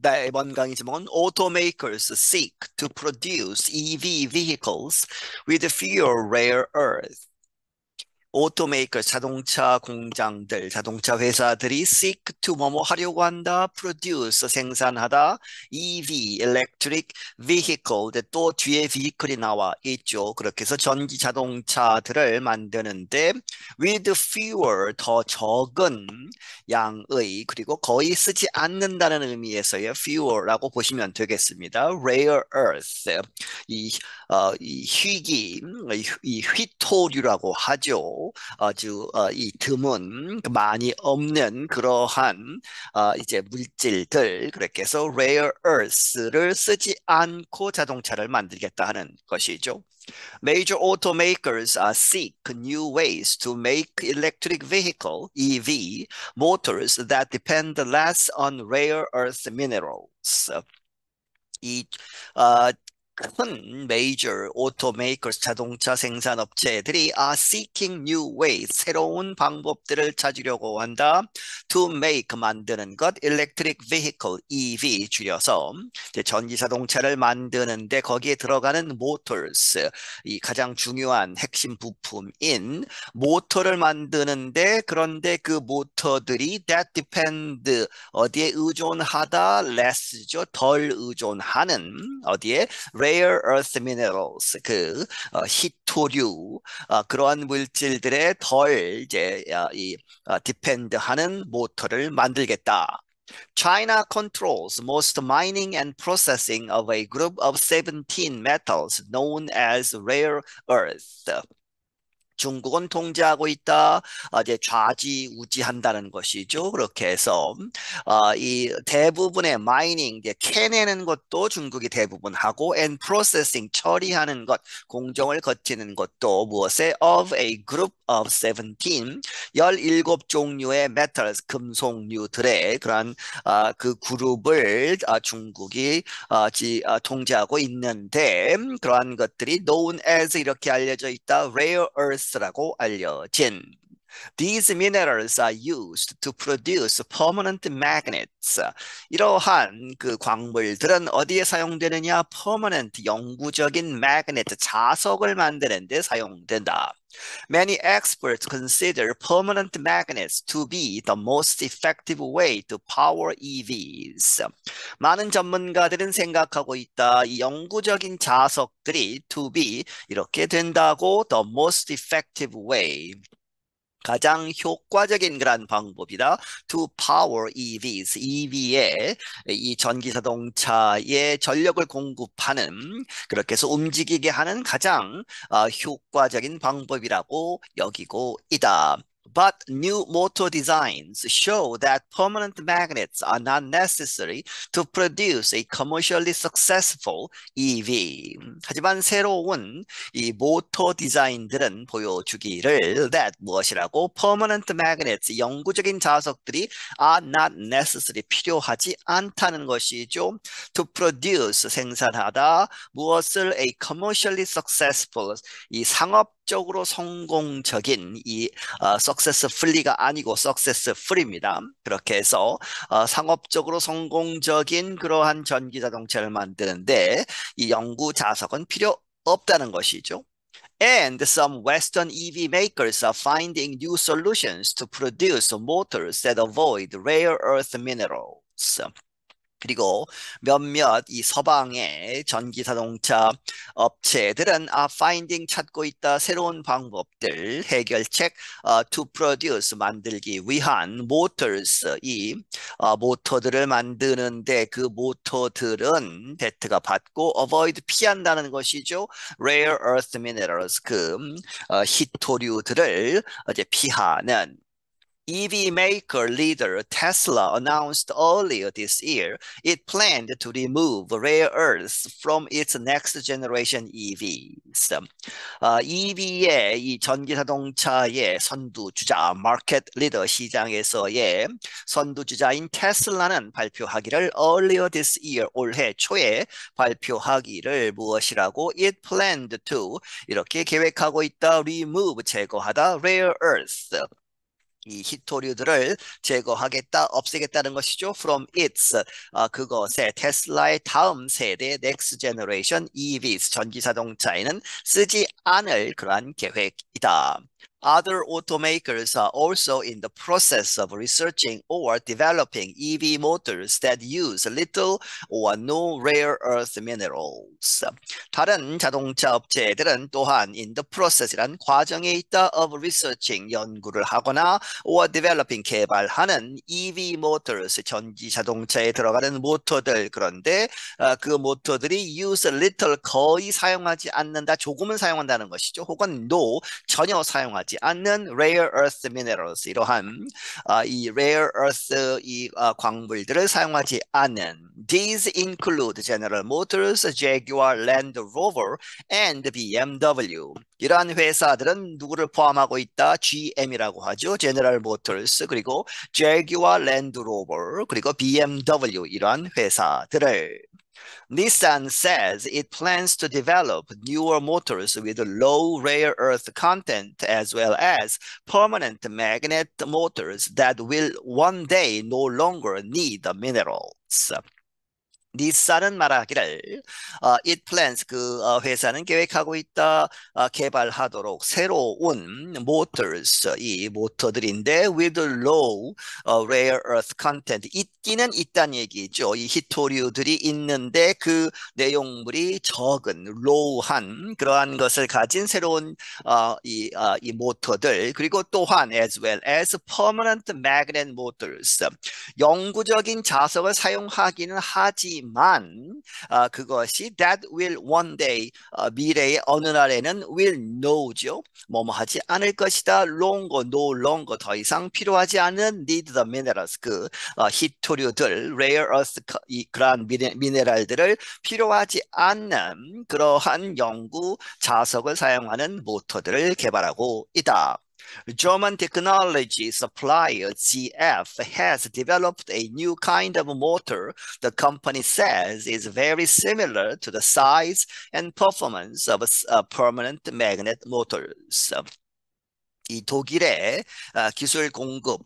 네, 이번 강의 제목은 Automakers seek to produce EV vehicles with fewer rare earth. 오토메이커 자동차 공장들, 자동차 회사들이 seek to 뭐뭐 하려고 한다, produce 생산하다, EV electric vehicle 또 뒤에 vehicle이 나와 있죠. 그렇게 해서 전기 자동차들을 만드는데 with fewer 더 적은 양의 그리고 거의 쓰지 않는다는 의미에서의 fewer라고 보시면 되겠습니다. rare earth 이 희귀, 이 휘토류라고 하죠. 아주 이 드문 많이 없는 그러한 이제 물질들 그렇게 해서 rare earth를 쓰지 않고 자동차를 만들겠다 하는 것이죠. Major automakers seek new ways to make electric vehicle (EV) motors that depend less on rare earth minerals. 이 어, 큰 major automakers 자동차 생산 업체들이 are seeking new ways 새로운 방법들을 찾으려고 한다. To make 만드는 것 electric vehicle EV 줄여서 이제 전기 자동차를 만드는데 거기에 들어가는 motors 이 가장 중요한 핵심 부품인 모터를 만드는데 그런데 그 모터들이 that depend 어디에 의존하다 less죠 덜 의존하는 어디에 rare earth minerals 희토류 그러한 물질들에 덜 이제 depend하는 모터를 만들겠다. China controls most mining and processing of a group of 17 metals known as rare earth. 중국은 통제하고 있다. 이제 좌지우지한다는 것이죠. 그렇게 해서 이 대부분의 마이닝, 이제 캐내는 것도 중국이 대부분 하고, and processing 처리하는 것, 공정을 거치는 것도 무엇에 of a group of 17, 17종류의 metals, 금속류들의 그러한 그 그룹을 중국이 통제하고 있는데 그러한 것들이 known as 이렇게 알려져 있다. rare earth라고 알려진 These minerals are used to produce permanent magnets. 이러한 그 광물들은 어디에 사용되느냐? permanent, 영구적인 magnet, 자석을 만드는 데 사용된다. Many experts consider permanent magnets to be the most effective way to power EVs. 많은 전문가들은 생각하고 있다. 이 영구적인 자석들이 to be 이렇게 된다고 the most effective way. 가장 효과적인 그런 방법이다. To power EVs, EV에 이 전기 자동차에 전력을 공급하는 그렇게 해서 움직이게 하는 가장 효과적인 방법이라고 여기고 있다. But new motor designs show that permanent magnets are not necessary to produce a commercially successful EV. 하지만 새로운 이 모터 디자인들은 보여주기를 that 무엇이라고 permanent magnets 영구적인 자석들이 are not necessary 필요하지 않다는 것이죠. To produce 생산하다 무엇을 a commercially successful 이 상업적으로 성공적인 이 successfully가 아니고 successfully입니다. 그렇게 해서 상업적으로 성공적인 그러한 전기 자동차를 만드는데 이 영구 자석은 필요 없다는 것이죠. And some Western EV makers are finding new solutions to produce motors that avoid rare earth minerals. 그리고 몇몇 이 서방의 전기 자동차 업체들은 finding 찾고 있다 새로운 방법들 해결책 to produce 만들기 위한 motors 이 모터들을 만드는데 그 모터들은 대트가 받고 avoid 피한다는 것이죠. rare earth minerals 희토류들을 이제 피하는 EV maker leader Tesla announced earlier this year it planned to remove rare earths from its next generation EVs. EV의 이 전기 자동차의 선두주자, 마켓 리더 시장에서의 선두주자인 테슬라는 발표하기를 earlier this year 올해 초에 발표하기를 무엇이라고 it planned to 이렇게 계획하고 있다. remove 제거하다 rare earth 이 히토류들을 제거하겠다, 없애겠다는 것이죠. From its 그것의 테슬라의 다음 세대 next generation EVs 전기 자동차에는 쓰지 않을 그러한 계획이다. Other automakers are also in the process of researching or developing EV motors that use little or no rare earth minerals. 다른 자동차 업체들은 또한 in the process이란 과정에 있다 of researching 연구를 하거나 or developing 개발하는 EV motors 전기 자동차에 들어가는 모터들 그런데 그 모터들이 use little 거의 사용하지 않는다 조금은 사용한다는 것이죠. 혹은 no 전혀 사용하지 않는 rare earth minerals 이러한 이 rare earth 이 광물들을 사용하지 않는 These include General Motors, Jaguar, Land Rover, and BMW. 이러한 회사들은 누구를 포함하고 있다? GM이라고 하죠. General Motors, 그리고 Jaguar, Land Rover, 그리고 BMW 이러한 회사들을. Nissan says it plans to develop newer motors with low rare earth content as well as permanent magnet motors that will one day no longer need the minerals. 닛산은 말하기를 it plans 회사는 계획하고 있다 개발하도록 새로운 motors 이 모터들인데 with low rare earth content 있기는 있다는 얘기죠. 이 히토류들이 있는데 그 내용물이 적은 low한 그러한 것을 가진 새로운 이 모터들 그리고 또한 as well as permanent magnet motors 영구적인 자석을 사용하기는 하지만 그것이 that will one day 미래의 어느 날에는 will know죠. 뭐뭐 하지 않을 것이다. longer, no longer 더 이상 필요하지 않은 need the minerals 히토류들, rare earth 그러한 미네랄들을 필요하지 않는 그러한 영구 자석을 사용하는 모터들을 개발하고 있다. German technology supplier ZF has developed a new kind of motor the company says is very similar to the size and performance of permanent magnet motors. 이 독일의 기술 공급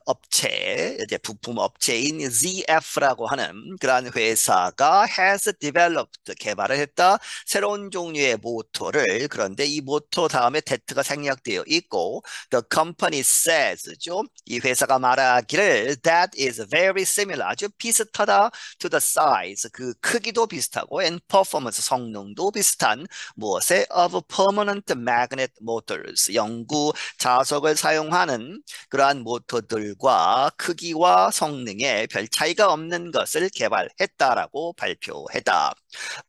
업체, 이제 부품 업체인 ZF라고 하는 그러한 회사가 has developed 개발을 했다. 새로운 종류의 모터를 그런데 이 모터 다음에 that가 생략되어 있고 the company says죠. 이 회사가 말하기를 that is very similar 아주 비슷하다 to the size 그 크기도 비슷하고 and performance 성능도 비슷한 무엇에 of permanent magnet motors 영구 자석을 사용하는 그러한 모터들과 크기와 성능에 별 차이가 없는 것을 개발했다라고 발표했다.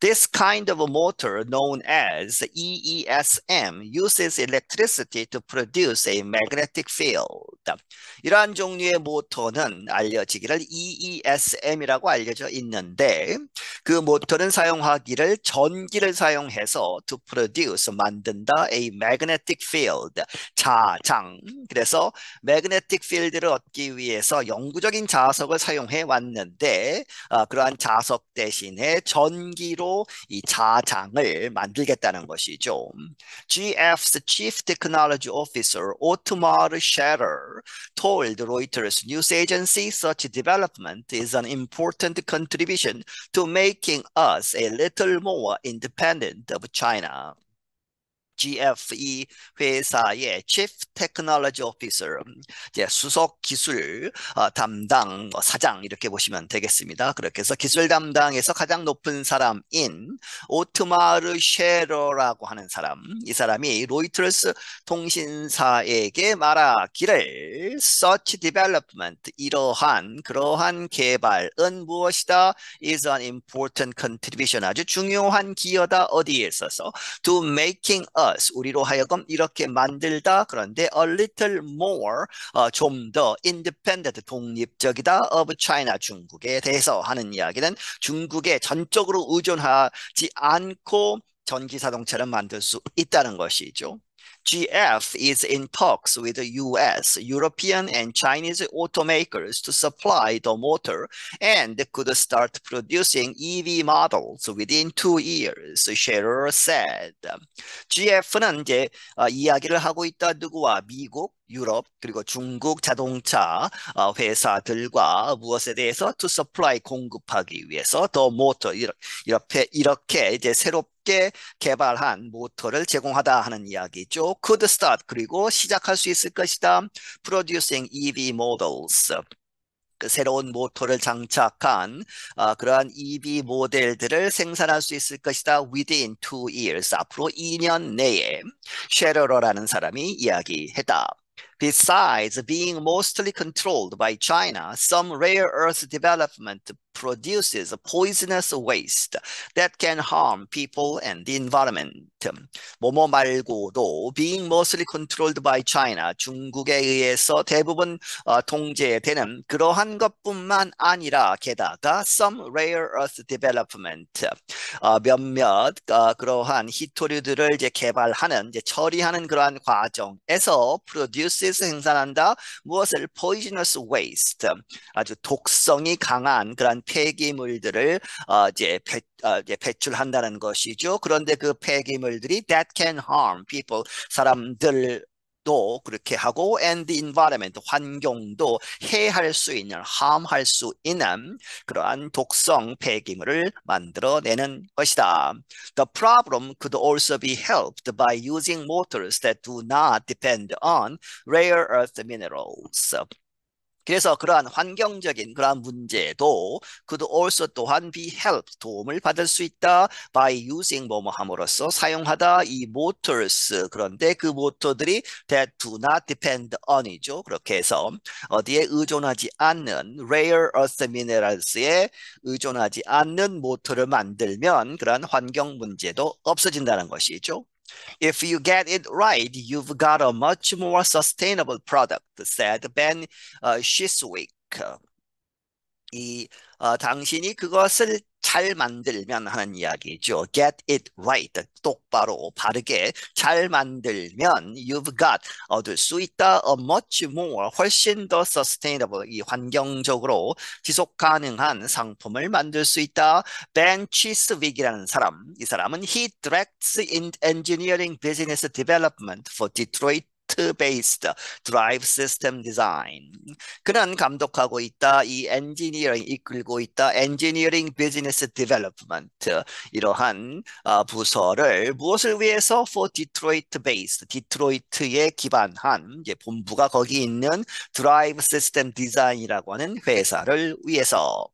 This kind of motor known as EESM uses electricity to produce a magnetic field. 이러한 종류의 모터는 알려지기를 EESM이라고 알려져 있는데 그 모터는 사용하기를 전기를 사용해서 to produce 만든다 a magnetic field 자장 그래서 magnetic field를 얻기 위해서 영구적인 자석을 사용해 왔는데 그러한 자석 대신에 전기로 이 자장을 만들겠다는 것이죠. GF's Chief Technology Officer Otmar Scherer told Reuters news agency such development is an important contribution to making us a little more independent of China. GF 이 회사의 Chief Technology Officer, 이제 수석 기술 담당 사장 이렇게 보시면 되겠습니다. 그렇게 해서 기술 담당에서 가장 높은 사람인 오트마르 쉐러라고 하는 사람, 이 사람이 로이터스 통신사에게 말하기를 such development 그러한 개발은 무엇이다? is an important contribution 아주 중요한 기여다 어디에 있어서 to making us 우리로 하여금 이렇게 만들다 그런데 a little more 좀 더 independent 독립적이다 of China 중국에 대해서 하는 이야기는 중국에 전적으로 의존하지 않고 전기 자동차를 만들 수 있다는 것이죠. GF is in talks with the US, European, and Chinese automakers to supply the motor and could start producing EV models within 2 years, Scherer said. GF는 이제 이야기를 하고 있다. 누구와? 미국, 유럽, 그리고 중국 자동차 회사들과 무엇에 대해서 to supply 공급하기 위해서 더 모터 이렇게 이제 새롭게 개발한 모터를 제공하다 하는 이야기죠. Could start 그리고 시작할 수 있을 것이다. Producing EV models. 그 새로운 모터를 장착한 그러한 EV 모델들을 생산할 수 있을 것이다. Within 2 years. 앞으로 2년 내에 쉐러러라는 사람이 이야기했다. Besides being mostly controlled by China, some rare earth development produces poisonous waste that can harm people and the environment. 뭐뭐 말고도 being mostly controlled by China, 중국에 의해서 대부분 통제되는 그러한 것뿐만 아니라 게다가 some rare earth development, 몇몇 그러한 희토류들을 이제 개발하는, 이제 처리하는 그러한 과정에서 produces 생산한다. 무엇을? poisonous waste, 아주 독성이 강한 그런 폐기물들을 이제 배출한다는 것이죠. 그런데 그 폐기물들이 that can harm people, 사람들도 그렇게 하고 and the environment, 환경도 해할 수 있는, harm할 수 있는 그러한 독성 폐기물을 만들어내는 것이다. The problem could also be helped by using motors that do not depend on rare earth minerals. 그래서 그러한 환경적인 그러한 문제도 could also 또한 be helped, 도움을 받을 수 있다. by using 뭐뭐 함으로써 사용하다. 이 motors, 그런데 그 모터들이 that do not depend on이죠. 그렇게 해서 어디에 의존하지 않는 rare earth minerals에 의존하지 않는 모터를 만들면 그러한 환경 문제도 없어진다는 것이죠. If you get it right, you've got a much more sustainable product, said Ben Shiswick. 당신이 그것을 잘 만들면 하는 이야기죠. Get it right, 똑바로 바르게 잘 만들면 you've got, 얻을 수 있다. A much more, 훨씬 더 sustainable, 이 환경적으로 지속 가능한 상품을 만들 수 있다. Ben Chiswick이라는 사람, 이 사람은 he directs in engineering business development for Detroit based drive system design. 그는 감독하고 있다. 이 엔지니어링 이끌고 있다. 엔지니어링 비즈니스 디벨롭먼트, 이러한 부서를 무엇을 위해서? for Detroit based, 디트로이트에 기반한, 이제 본부가 거기 있는 드라이브 시스템 디자인이라고 하는 회사를 위해서.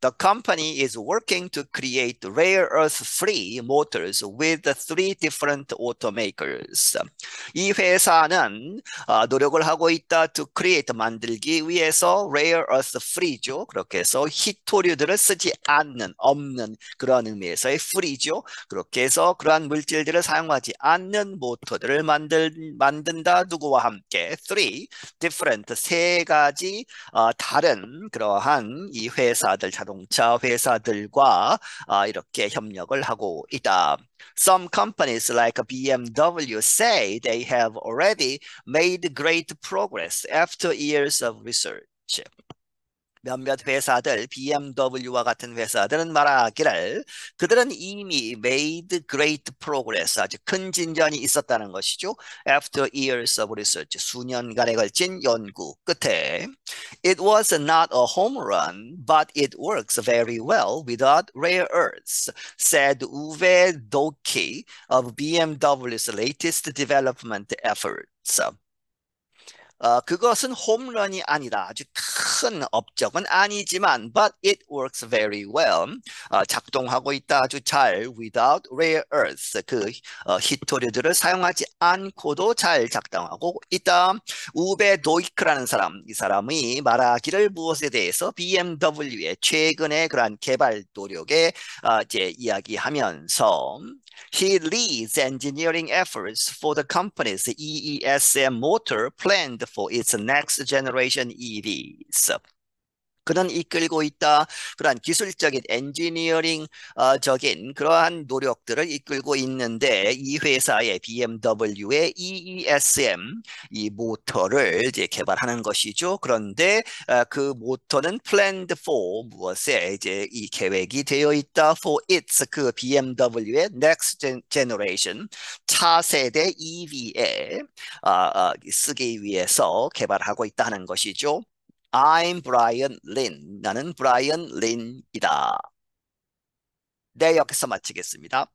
The company is working to create rare earth-free motors with 3 different automakers. 이 회사는 노력을 하고 있다. To create, 만들기 위해서 rare earth-free죠. 그렇게 해서 희토류들을 쓰지 않는, 없는 그런 의미에서의 free죠. 그렇게 해서 그러한 물질들을 사용하지 않는 모터들을 만든다. 누구와 함께? 3 different, 3가지 다른 그러한 이 회사들, 자동차 회사들과 이렇게 협력을 하고 있다. Some companies like BMW say they have already made great progress after years of research. 몇몇 회사들, BMW와 같은 회사들은 말하기를 그들은 이미 made great progress, 아주 큰 진전이 있었다는 것이죠. After years of research, 수년간에 걸친 연구 끝에. It was not a home run, but it works very well without rare earths, said Uwe Doke of BMW's latest development efforts. 그것은 홈런이 아니다. 아주 큰 업적은 아니지만 but it works very well. 작동하고 있다. 아주 잘 without rare earths. 그 희토류들을 사용하지 않고도 잘 작동하고 있다. 우베 도이크라는 사람, 이 사람이 말하기를 무엇에 대해서? BMW의 최근의 그러한 개발 노력에 이제 이야기하면서 He leads engineering efforts for the company's EESM motor planned for its next generation EVs. 그런 이끌고 있다. 그러한 기술적인 엔지니어링 적인 그러한 노력들을 이끌고 있는데 이 회사의 BMW의 EESM 이 모터를 이제 개발하는 것이죠. 그런데 그 모터는 planned for 무엇에 이제 이 계획이 되어 있다 for its 그 BMW의 next generation 차세대 EV에 쓰기 위해서 개발하고 있다는 것이죠. I'm Brian Lin. 나는 브라이언 린이다. 네, 여기서 마치겠습니다.